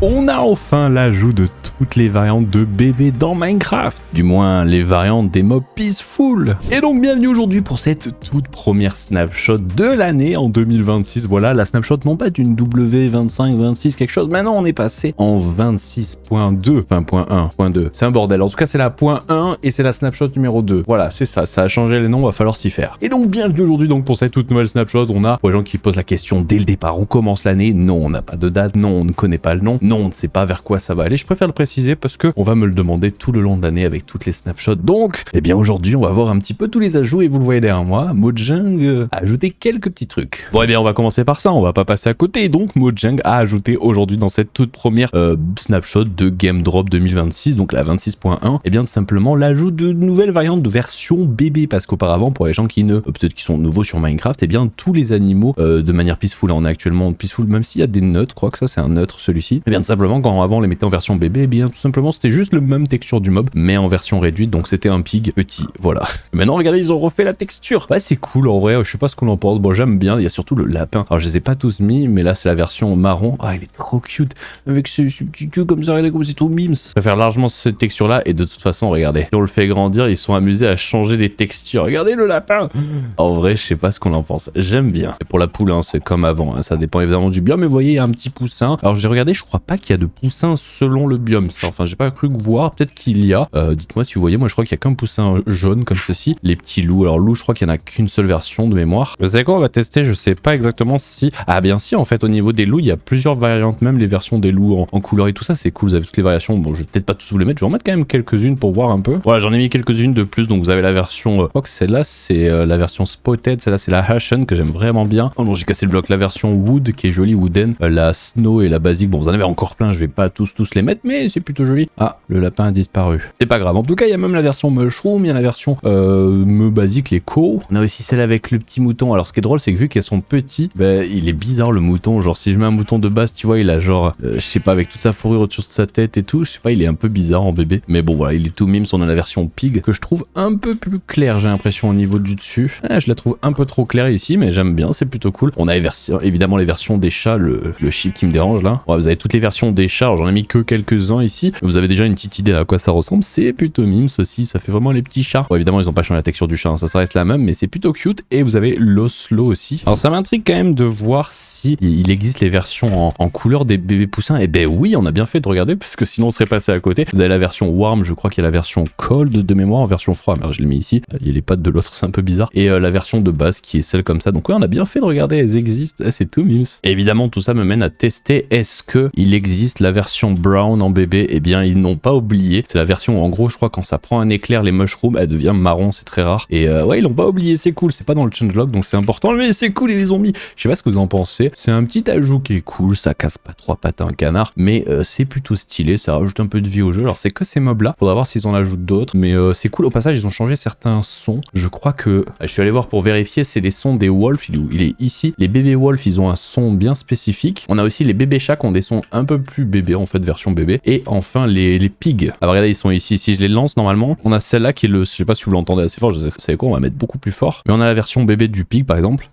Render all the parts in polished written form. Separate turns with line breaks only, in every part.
On a enfin l'ajout de toutes les variantes de bébés dans Minecraft, du moins les variantes des mobs peaceful. Et donc bienvenue aujourd'hui pour cette toute première snapshot de l'année en 2026. Voilà la snapshot non pas d'une W25, 26 quelque chose, maintenant on est passé en 26.2, enfin .1.2. C'est un bordel, en tout cas c'est la .1 et c'est la snapshot numéro 2. Voilà, c'est ça, ça a changé les noms, va falloir s'y faire. Et donc bienvenue aujourd'hui donc pour cette toute nouvelle snapshot. On a pour les gens qui posent la question dès le départ, où commence l'année? Non, on n'a pas de date, non, on ne connaît pas le nom, non, on ne sait pas vers quoi ça va aller. Je préfère le préciser parce que on va me le demander tout le long de l'année avec toutes les snapshots. Donc, eh bien aujourd'hui, on va voir un petit peu tous les ajouts et vous le voyez derrière moi, Mojang a ajouté quelques petits trucs. Bon, eh bien, on va commencer par ça, on va pas passer à côté. Et donc, Mojang a ajouté aujourd'hui dans cette toute première snapshot de Game Drop 2026, donc la 26.1, eh bien, tout simplement l'ajout de nouvelles variantes de version bébé parce qu'auparavant, pour les gens qui ne, peut-être qui sont nouveaux sur Minecraft, eh bien, tous les animaux de manière peaceful, là, on est actuellement peaceful, même s'il y a des neutres, je crois que ça c'est un neutre celui-ci. Eh bien, tout simplement, quand avant on les mettait en version bébé, eh bien, tout simplement, c'était juste le même texture du mob, mais en version réduite, donc c'était un pig petit, voilà. Maintenant, regardez, ils ont refait la texture. Ouais, c'est cool, en vrai, je sais pas ce qu'on en pense. Bon, j'aime bien, il y a surtout le lapin. Alors, je les ai pas tous mis, mais là, c'est la version marron. Ah, il est trop cute, avec ce petit cul comme ça, regardez comme c'est tout mimes. Je préfère largement cette texture-là, et de toute façon, regardez, si on le fait grandir, ils sont amusés à changer les textures. Regardez le lapin. En vrai, je sais pas ce qu'on en pense. J'aime bien. Et pour la poule, hein, c'est comme avant, hein, ça dépend évidemment du biome, mais vous voyez, il y a un petit poussin. Alors, j'ai regardé, je crois pas qu'il y a de poussin selon le biome, ça. Enfin, j'ai pas cru voir, peut-être qu'il y a. Dites-moi si vous voyez, moi je crois qu'il y a qu'un poussin jaune comme ceci. Les petits loups, alors loup, je crois qu'il y en a qu'une seule version de mémoire. Vous savez quoi, on va tester, je sais pas exactement si... Ah bien si, en fait, au niveau des loups, il y a plusieurs variantes, même les versions des loups en couleur et tout ça, c'est cool, vous avez toutes les variations. Bon, je vais peut-être pas tous vous les mettre, je vais en mettre quand même quelques-unes pour voir un peu. Voilà, j'en ai mis quelques-unes de plus, donc vous avez la version... je crois que celle-là, c'est la version Spotted, celle-là, c'est la Ashen, que j'aime vraiment bien. Oh non, j'ai cassé le bloc, la version Wood, qui est jolie, Wooden, la Snow et la Basique, bon, vous en avez encore plein, je vais pas tous les mettre, mais c'est plutôt joli. Ah, le lapin a disparu. C'est pas grave. En tout cas, il y a même la version Mushroom, il y a la version basique, les Co. On a aussi celle avec le petit mouton. Alors, ce qui est drôle, c'est que vu qu'elles sont petits, ben, il est bizarre le mouton. Genre, si je mets un mouton de base, tu vois, il a genre, je sais pas, avec toute sa fourrure autour de sa tête et tout, je sais pas, il est un peu bizarre en bébé. Mais bon, voilà, il est tout mimes. On a la version Pig, que je trouve un peu plus claire, j'ai l'impression, au niveau du dessus. Je la trouve un peu trop claire ici, mais j'aime bien, c'est plutôt cool. On a évidemment les versions des chats, le chip qui me dérange là. Ouais, vous avez toutes les versions des chats, j'en ai mis que quelques-uns ici. Vous avez déjà une petite idée à quoi ça ressemble, c'est plutôt mimes aussi, ça fait vraiment les petits chats. Bon, évidemment, ils ont pas changé la texture du chat, hein, ça reste la même, mais c'est plutôt cute. Et vous avez l'Oslo aussi. Alors, ça m'intrigue quand même de voir si il existe les versions en couleur des bébés poussins. Et ben oui, on a bien fait de regarder, parce que sinon on serait passé à côté. Vous avez la version Warm, je crois qu'il y a la version Cold de mémoire, en version froid. Merde, je l'ai mis ici. Il y a les pattes de l'autre, c'est un peu bizarre. Et la version de base qui est celle comme ça. Donc ouais, on a bien fait de regarder, elles existent. C'est tout mimes. Et évidemment, tout ça me mène à tester, est-ce que il existe la version Brown en bébé? Eh bien, ils n'ont pas oublié. C'est la version où, en gros, je crois, quand ça prend un éclair, les mushrooms, elle devient marron, c'est très rare. Et ouais, ils l'ont pas oublié, c'est cool. C'est pas dans le changelog, donc c'est important, mais c'est cool, ils les ont mis. Je sais pas ce que vous en pensez. C'est un petit ajout qui est cool, ça casse pas trois pattes à un canard, mais c'est plutôt stylé, ça rajoute un peu de vie au jeu. Alors, c'est que ces mobs-là. Faudra voir s'ils en ajoutent d'autres, mais c'est cool. Au passage, ils ont changé certains sons. Je crois que... Je suis allé voir pour vérifier, c'est les sons des wolves. Il est ici. Les bébés wolves, ils ont un son bien spécifique. On a aussi les bébés chats qui ont des sons un peu plus bébés, en fait, version bébé. Et enfin, les pigs. Alors, regardez, ils sont ici. Si je les lance, normalement, on a celle-là qui est le... Je sais pas si vous l'entendez assez fort, vous savez quoi, on va mettre beaucoup plus fort. Mais on a la version bébé du pig, par exemple.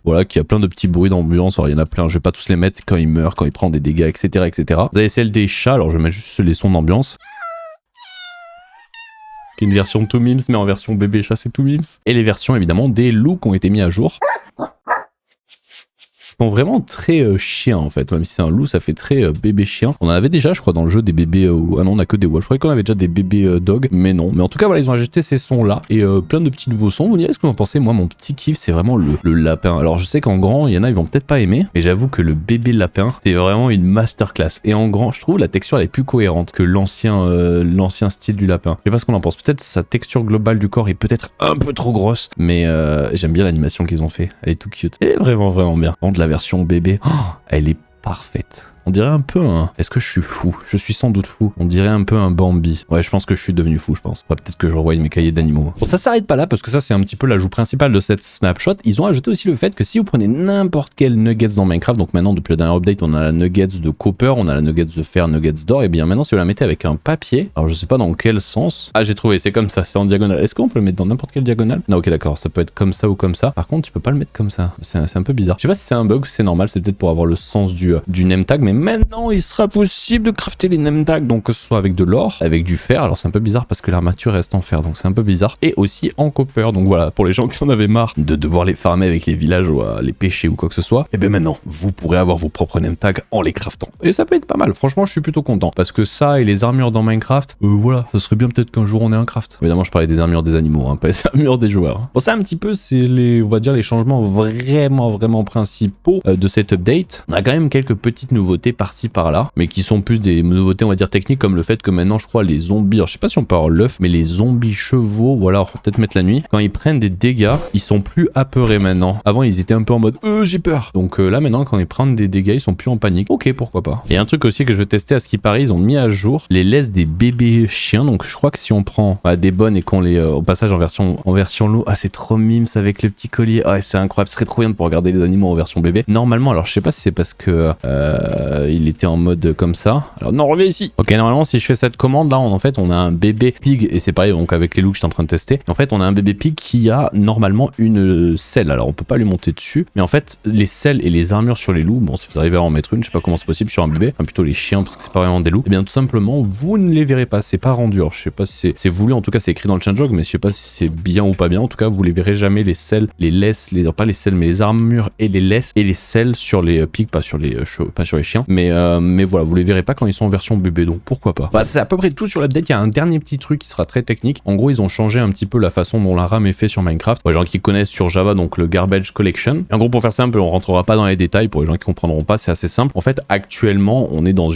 Voilà, qui a plein de petits bruits d'ambiance. Alors, il y en a plein, je vais pas tous les mettre quand il meurt, quand il prend des dégâts, etc., etc. Vous avez celle des chats, alors je vais mettre juste les sons d'ambiance. Qui est une version tout mimes, mais en version bébé chat, c'est tout mimes. Et les versions, évidemment, des loups qui ont été mis à jour. Sont vraiment très chiens en fait, même si c'est un loup, ça fait très bébé chien. On en avait déjà, je crois, dans le jeu des bébés. Ah non, on a que des wolves. Je croyais qu'on avait déjà des bébés dogs, mais non. Mais en tout cas, voilà, ils ont ajouté ces sons là et plein de petits nouveaux sons. Vous me direz ce que vous en pensez. Moi, mon petit kiff, c'est vraiment le lapin. Alors, je sais qu'en grand, il y en a, ils vont peut-être pas aimer, mais j'avoue que le bébé lapin, c'est vraiment une masterclass. Et en grand, je trouve la texture elle est plus cohérente que l'ancien style du lapin. Je sais pas ce qu'on en pense. Peut-être sa texture globale du corps est peut-être un peu trop grosse, mais j'aime bien l'animation qu'ils ont fait. Elle est tout cute. Elle est vraiment bien. Par contre, la version bébé, oh, elle est parfaite. On dirait un peu un... Est-ce que je suis fou? Je suis sans doute fou. On dirait un peu un Bambi. Ouais, je pense que je suis devenu fou, je pense. Faudrait peut-être que je revoie mes cahiers d'animaux. Bon, ça s'arrête pas là, parce que ça, c'est un petit peu l'ajout principal de cette snapshot. Ils ont ajouté aussi le fait que si vous prenez n'importe quel nuggets dans Minecraft, donc maintenant, depuis le dernier update, on a la nuggets de copper, on a la nuggets de fer, nuggets d'or, et bien maintenant, si vous la mettez avec un papier, alors je sais pas dans quel sens... Ah, j'ai trouvé, c'est comme ça, c'est en diagonale. Est-ce qu'on peut le mettre dans n'importe quelle diagonale? Non, ok, d'accord, ça peut être comme ça ou comme ça. Par contre, tu peux pas le mettre comme ça. C'est un peu bizarre. Je sais pas si c'est un bug ou si c'est normal, c'est peut-être pour avoir le sens du name tag, mais mais maintenant il sera possible de crafter les name tags, donc que ce soit avec de l'or, avec du fer, alors c'est un peu bizarre parce que l'armature reste en fer, donc c'est un peu bizarre, et aussi en copper. Donc voilà, pour les gens qui en avaient marre de devoir les farmer avec les villages ou à les pêcher ou quoi que ce soit, et bien maintenant vous pourrez avoir vos propres name tags en les craftant. Et ça peut être pas mal, franchement je suis plutôt content, parce que ça et les armures dans Minecraft, voilà, ça serait bien peut-être qu'un jour on ait un craft. Évidemment je parlais des armures des animaux, hein, pas les armures des joueurs. Bon, ça un petit peu c'est les, on va dire les changements vraiment principaux de cette update. On a quand même quelques petites nouveautés par-ci par-là, mais qui sont plus des nouveautés on va dire techniques, comme le fait que maintenant je crois les zombies, alors je sais pas si on peut avoir l'œuf, mais les zombies chevaux, voilà, on va peut-être mettre la nuit, quand ils prennent des dégâts, ils sont plus apeurés maintenant. Avant ils étaient un peu en mode j'ai peur. Donc là maintenant quand ils prennent des dégâts, ils sont plus en panique. Ok, pourquoi pas. Et un truc aussi que je vais tester à ce qui paraît, ils ont mis à jour les laisses des bébés chiens. Donc je crois que si on prend des bonnes et qu'on les au passage en version loup, c'est trop mimes avec le petit collier. C'est incroyable, ce serait trop bien de pouvoir regarder les animaux en version bébé. Normalement, alors je sais pas si c'est parce que il était en mode comme ça. Alors non, reviens ici. Ok, normalement si je fais cette commande là, en fait on a un bébé pig, et c'est pareil donc avec les loups que je suis en train de tester. Et en fait on a un bébé pig qui a normalement une selle. Alors on peut pas lui monter dessus, mais en fait les selles et les armures sur les loups, bon si vous arrivez à en mettre une, je sais pas comment c'est possible sur un bébé, enfin plutôt les chiens parce que c'est pas vraiment des loups, et bien tout simplement vous ne les verrez pas, c'est pas rendu. Alors je sais pas si c'est voulu, en tout cas c'est écrit dans le changelog, mais je sais pas si c'est bien ou pas bien. En tout cas vous les verrez jamais, les selles, les laisses, pas les selles mais les armures et les laisses et les selles sur les pigs, pas sur les chiens, mais voilà, vous les verrez pas quand ils sont en version bébé, donc pourquoi pas. C'est à peu près tout sur l'update. Il y a un dernier petit truc qui sera très technique. En gros ils ont changé un petit peu la façon dont la RAM est fait sur Minecraft. Pour les gens qui connaissent sur Java, donc le garbage collection. Et en gros pour faire simple, on rentrera pas dans les détails, pour les gens qui comprendront pas, c'est assez simple. En fait actuellement on est dans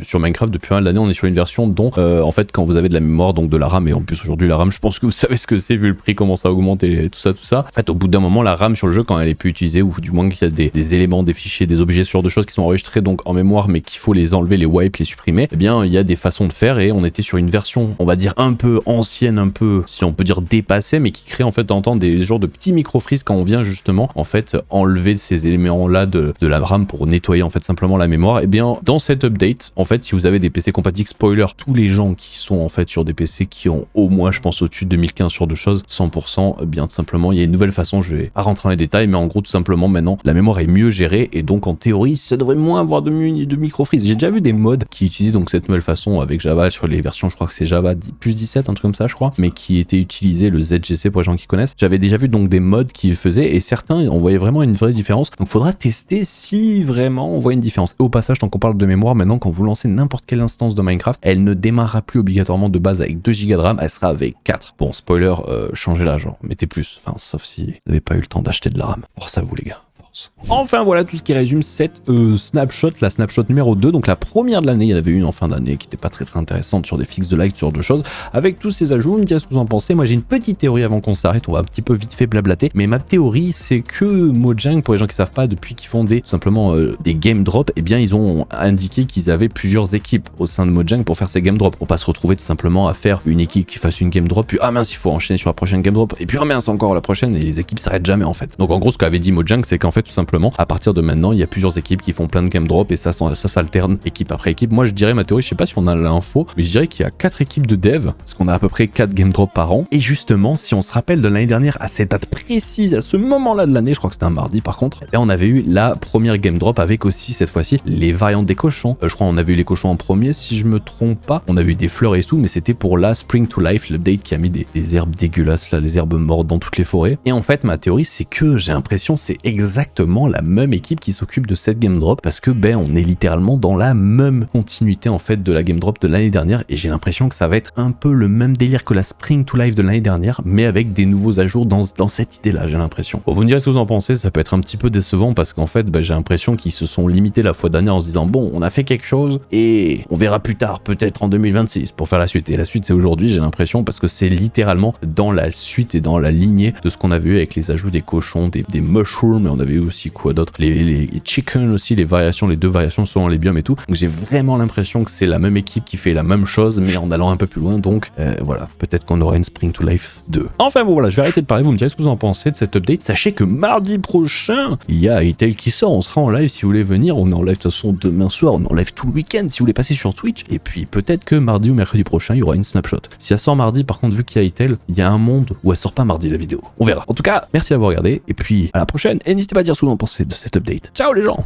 sur Minecraft depuis un an de l'année, on est sur une version dont en fait quand vous avez de la mémoire, donc de la RAM, et en plus aujourd'hui la RAM je pense que vous savez ce que c'est vu le prix commence à augmenter et tout ça, en fait au bout d'un moment la RAM sur le jeu quand elle est plus utilisée, ou du moins qu'il y a des éléments, des fichiers, des objets, ce genre de choses qui sont enregistrés donc en mémoire mais qu'il faut les enlever, les wipe, les supprimer, eh bien il y a des façons de faire, et on était sur une version on va dire un peu ancienne, un peu si on peut dire dépassée, mais qui crée en fait en temps des genres de petits micro-freeze quand on vient justement en fait enlever ces éléments là de la RAM pour nettoyer en fait simplement la mémoire. Et bien dans cette update en fait si vous avez des PC compatibles, spoiler, tous les gens qui sont en fait sur des PC qui ont au moins je pense au-dessus de 2015 sur deux choses 100%, eh bien tout simplement il y a une nouvelle façon, je vais pas rentrer dans les détails, mais en gros tout simplement maintenant la mémoire est mieux gérée, et donc en théorie ça devrait moins avoir de micro-freeze. J'ai déjà vu des mods qui utilisaient donc cette nouvelle façon avec Java sur les versions, je crois que c'est Java plus 17, un truc comme ça je crois, mais qui était utilisé le ZGC pour les gens qui connaissent. J'avais déjà vu donc des mods qui le faisaient, et certains on voyait vraiment une vraie différence, donc faudra tester si vraiment on voit une différence. Et au passage, tant qu'on parle de mémoire, maintenant quand vous lancez n'importe quelle instance de Minecraft, elle ne démarrera plus obligatoirement de base avec 2 Go de RAM, elle sera avec 4. Bon spoiler, changez-la, genre mettez plus, enfin sauf si vous n'avez pas eu le temps d'acheter de la RAM. Force à vous les gars. Enfin voilà tout ce qui résume cette snapshot, la snapshot numéro 2, donc la première de l'année. Il y en avait une en fin d'année qui n'était pas très intéressante sur des fixes de like, ce genre de choses. Avec tous ces ajouts, vous me direz ce que vous en pensez. Moi j'ai une petite théorie avant qu'on s'arrête, on va un petit peu vite fait blablater, mais ma théorie c'est que Mojang, pour les gens qui savent pas, depuis qu'ils font tout simplement des game drops, eh bien ils ont indiqué qu'ils avaient plusieurs équipes au sein de Mojang pour faire ces game drops, pour pas se retrouver tout simplement à faire une équipe qui fasse une game drop, puis ah mince il faut enchaîner sur la prochaine game drop, et puis ah mince encore la prochaine, et les équipes s'arrêtent jamais en fait. Donc en gros ce qu'avait dit Mojang, c'est qu'en fait tout simplement à partir de maintenant il y a plusieurs équipes qui font plein de game drop, et ça s'alterne équipe après équipe. Moi je dirais ma théorie, je sais pas si on a l'info, mais je dirais qu'il y a 4 équipes de dev, parce qu'on a à peu près 4 game drop par an. Et justement si on se rappelle de l'année dernière à cette date précise, à ce moment là de l'année, je crois que c'était un mardi par contre, là on avait eu la première game drop avec aussi cette fois-ci les variantes des cochons. Je crois on avait eu les cochons en premier si je me trompe pas, on avait eu des fleurs et tout, mais c'était pour la Spring to Life, l'update qui a mis des herbes dégueulasses là, les herbes mortes dans toutes les forêts. Et en fait ma théorie c'est que j'ai l'impression c'est exactement la même équipe qui s'occupe de cette game drop, parce que ben on est littéralement dans la même continuité en fait de la game drop de l'année dernière, et j'ai l'impression que ça va être un peu le même délire que la Spring to Life de l'année dernière, mais avec des nouveaux ajouts dans cette idée là, j'ai l'impression. Bon, vous me direz ce que vous en pensez, ça peut être un petit peu décevant parce qu'en fait ben, j'ai l'impression qu'ils se sont limités la fois dernière en se disant bon on a fait quelque chose et on verra plus tard peut-être en 2026 pour faire la suite, et la suite c'est aujourd'hui, j'ai l'impression, parce que c'est littéralement dans la suite et dans la lignée de ce qu'on avait eu avec les ajouts des cochons, des mushrooms, et on avait eu aussi quoi d'autre, les chicken aussi, les variations, les 2 variations selon les biomes et tout. Donc j'ai vraiment l'impression que c'est la même équipe qui fait la même chose mais en allant un peu plus loin, donc voilà, peut-être qu'on aura une Spring to Life 2. Enfin bon voilà, je vais arrêter de parler, vous me direz ce que vous en pensez de cette update. Sachez que mardi prochain il y a Hytale qui sort, on sera en live si vous voulez venir, on est en live de toute façon demain soir, on est en live tout le week-end si vous voulez passer sur Twitch, et puis peut-être que mardi ou mercredi prochain il y aura une snapshot. Si elle sort mardi par contre, vu qu'il y a Hytale, il y a un monde où elle sort pas mardi la vidéo, on verra. En tout cas merci d'avoir regardé, et puis à la prochaine, et n'hésitez pas à dire ce que vous en pensez de cette update. Ciao les gens.